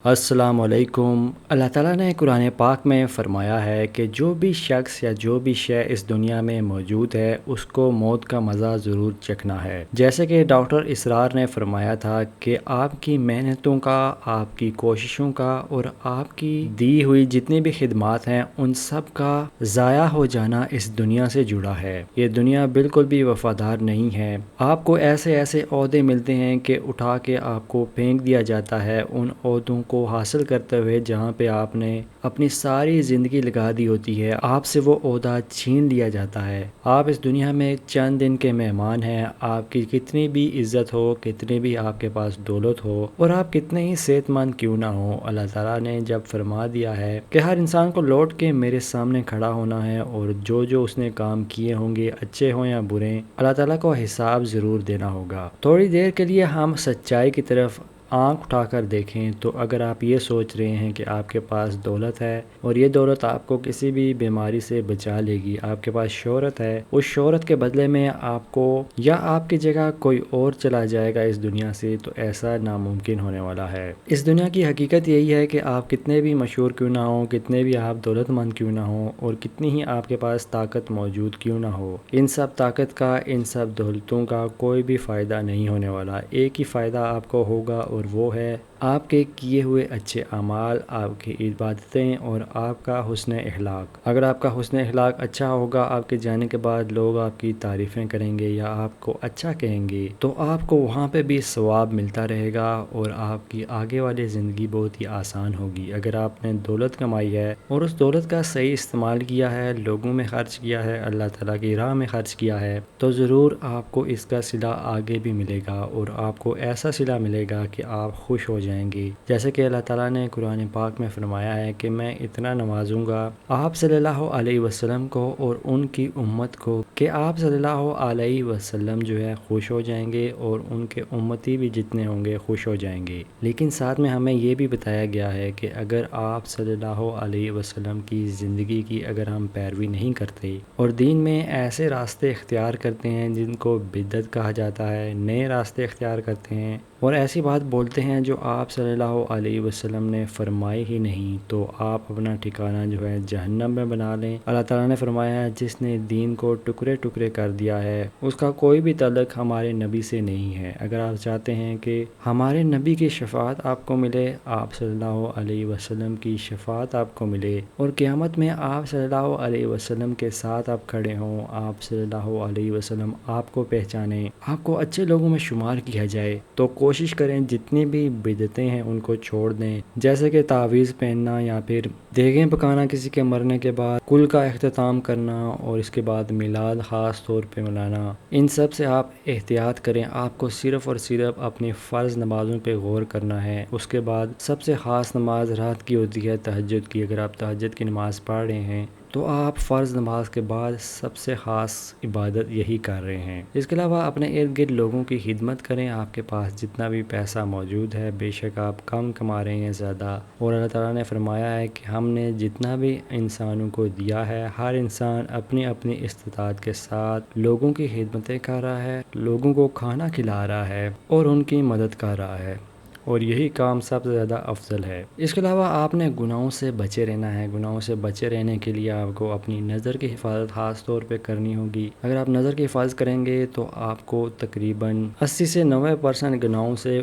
السلام علیکم۔ اللہ تعالیٰ نے قرآن پاک میں فرمایا ہے کہ جو بھی شخص یا جو بھی شے اس دنیا میں موجود ہے اس کو موت کا مزہ ضرور چکھنا ہے۔ جیسے کہ ڈاکٹر اسرار نے فرمایا تھا کہ آپ کی محنتوں کا، آپ کی کوششوں کا اور آپ کی دی ہوئی جتنی بھی خدمات ہیں ان سب کا ضائع ہو جانا اس دنیا سے جڑا ہے۔ یہ دنیا بالکل بھی وفادار نہیں ہے۔ آپ کو ایسے ایسے عہدے ملتے ہیں کہ اٹھا کے آپ کو پھینک دیا جاتا ہے ان عہدوں کو حاصل کرتے ہوئے جہاں پہ آپ نے اپنی ساری زندگی لگا دی ہوتی ہے، آپ سے وہ عہدہ چھین لیا جاتا ہے۔ آپ اس دنیا میں چند دن کے مہمان ہیں، آپ کی کتنی بھی عزت ہو، کتنی بھی آپ کے پاس دولت ہو اور آپ کتنے ہی صحت مند کیوں نہ ہو، اللہ تعالیٰ نے جب فرما دیا ہے کہ ہر انسان کو لوٹ کے میرے سامنے کھڑا ہونا ہے اور جو جو اس نے کام کیے ہوں گے اچھے ہوں یا برے، اللہ تعالیٰ کو حساب ضرور دینا ہوگا۔ تھوڑی دیر کے لیے ہم سچائی کی طرف آنکھ اٹھا کر دیکھیں تو اگر آپ یہ سوچ رہے ہیں کہ آپ کے پاس دولت ہے اور یہ دولت آپ کو کسی بھی بیماری سے بچا لے گی، آپ کے پاس شہرت ہے، اس شہرت کے بدلے میں آپ کو یا آپ کی جگہ کوئی اور چلا جائے گا اس دنیا سے، تو ایسا ناممکن ہونے والا ہے۔ اس دنیا کی حقیقت یہی ہے کہ آپ کتنے بھی مشہور کیوں نہ ہوں، کتنے بھی آپ دولت مند کیوں نہ ہوں اور کتنی ہی آپ کے پاس طاقت موجود کیوں نہ ہو، ان سب طاقت کا، ان سب دولتوں کا کوئی بھی فائدہ نہیں ہونے والا۔ ایک ہی فائدہ آپ کو ہوگا اور وہ ہے آپ کے کیے ہوئے اچھے اعمال، آپ کی عبادتیں اور آپ کا حسن اخلاق۔ اگر آپ کا حسن اخلاق اچھا ہوگا، آپ کے جانے کے بعد لوگ آپ کی تعریفیں کریں گے یا آپ کو اچھا کہیں گے تو آپ کو وہاں پہ بھی ثواب ملتا رہے گا اور آپ کی آگے والی زندگی بہت ہی آسان ہوگی۔ اگر آپ نے دولت کمائی ہے اور اس دولت کا صحیح استعمال کیا ہے، لوگوں میں خرچ کیا ہے، اللہ تعالیٰ کی راہ میں خرچ کیا ہے، تو ضرور آپ کو اس کا صلہ آگے بھی ملے گا اور آپ کو ایسا صلہ ملے گا کہ آپ خوش ہو جائیں گے۔ جیسے کہ اللہ تعالیٰ نے قرآن پاک میں فرمایا ہے کہ میں اتنا نوازوں گا آپ صلی اللہ علیہ وسلم کو اور ان کی امت کو کہ آپ صلی اللہ علیہ وسلم جو ہے خوش ہو جائیں گے اور ان کے امتی بھی جتنے ہوں گے خوش ہو جائیں گے۔ لیکن ساتھ میں ہمیں یہ بھی بتایا گیا ہے کہ اگر آپ صلی اللہ علیہ وسلم کی زندگی کی اگر ہم پیروی نہیں کرتے اور دین میں ایسے راستے اختیار کرتے ہیں جن کو بدعت کہا جاتا ہے، نئے راستے اختیار کرتے ہیں اور ایسی بات بولتے ہیں جو آپ صلی اللہ علیہ وسلم نے فرمائی ہی نہیں، تو آپ اپنا ٹھکانہ جو ہے جہنم میں بنا لیں۔ اللہ تعالیٰ نے فرمایا ہے جس نے دین کو ٹکڑے ٹکڑے کر دیا ہے اس کا کوئی بھی تعلق ہمارے نبی سے نہیں ہے۔ اگر آپ چاہتے ہیں کہ ہمارے نبی کی شفاعت آپ کو ملے، آپ صلی اللہ علیہ وسلم کی شفاعت آپ کو ملے اور قیامت میں آپ صلی اللہ علیہ وسلم کے ساتھ آپ کھڑے ہوں، آپ صلی اللہ علیہ وسلم آپ کو پہچانے، آپ کو اچھے لوگوں میں شمار کیا جائے، تو کوشش کریں جتنی بھی بدعتیں ہیں ان کو چھوڑ دیں۔ جیسے کہ تعویذ پہننا یا پھر دیگیں پکانا کسی کے مرنے کے بعد، کل کا اختتام کرنا اور اس کے بعد میلاد خاص طور پہ منانا، ان سب سے آپ احتیاط کریں۔ آپ کو صرف اور صرف اپنی فرض نمازوں پہ غور کرنا ہے۔ اس کے بعد سب سے خاص نماز رات کی ہوتی ہے، تہجد کی۔ اگر آپ تہجد کی نماز پڑھ رہے ہیں تو آپ فرض نماز کے بعد سب سے خاص عبادت یہی کر رہے ہیں۔ اس کے علاوہ اپنے ارد گرد لوگوں کی خدمت کریں۔ آپ کے پاس جتنا بھی پیسہ موجود ہے، بے شک آپ کم کما رہے ہیں زیادہ، اور اللہ تعالیٰ نے فرمایا ہے کہ ہم نے جتنا بھی انسانوں کو دیا ہے، ہر انسان اپنی اپنی استطاعت کے ساتھ لوگوں کی خدمتیں کر رہا ہے، لوگوں کو کھانا کھلا رہا ہے اور ان کی مدد کر رہا ہے، اور یہی کام سب سے زیادہ افضل ہے۔ اس کے علاوہ آپ نے گناہوں سے بچے رہنا ہے۔ گناہوں سے بچے رہنے کے لیے آپ کو اپنی نظر کی حفاظت خاص طور پہ کرنی ہوگی۔ اگر آپ نظر کی حفاظت کریں گے تو آپ کو تقریباً 80 سے 90% گناہوں سے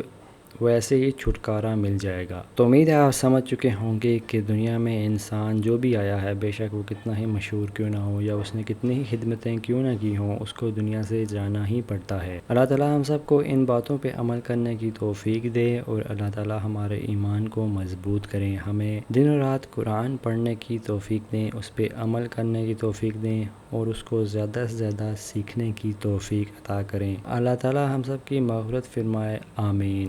ویسے ہی چھٹکارا مل جائے گا۔ تو امید ہے آپ سمجھ چکے ہوں گے کہ دنیا میں انسان جو بھی آیا ہے، بے شک وہ کتنا ہی مشہور کیوں نہ ہو یا اس نے کتنی ہی خدمتیں کیوں نہ کی ہوں، اس کو دنیا سے جانا ہی پڑتا ہے۔ اللہ تعالیٰ ہم سب کو ان باتوں پہ عمل کرنے کی توفیق دے اور اللہ تعالیٰ ہمارے ایمان کو مضبوط کریں، ہمیں دن و رات قرآن پڑھنے کی توفیق دیں، اس پہ عمل کرنے کی توفیق دیں اور اس کو زیادہ سے زیادہ سیکھنے کی توفیق عطا کریں۔ اللہ تعالیٰ ہم سب کی مغفرت فرمائے، آمین۔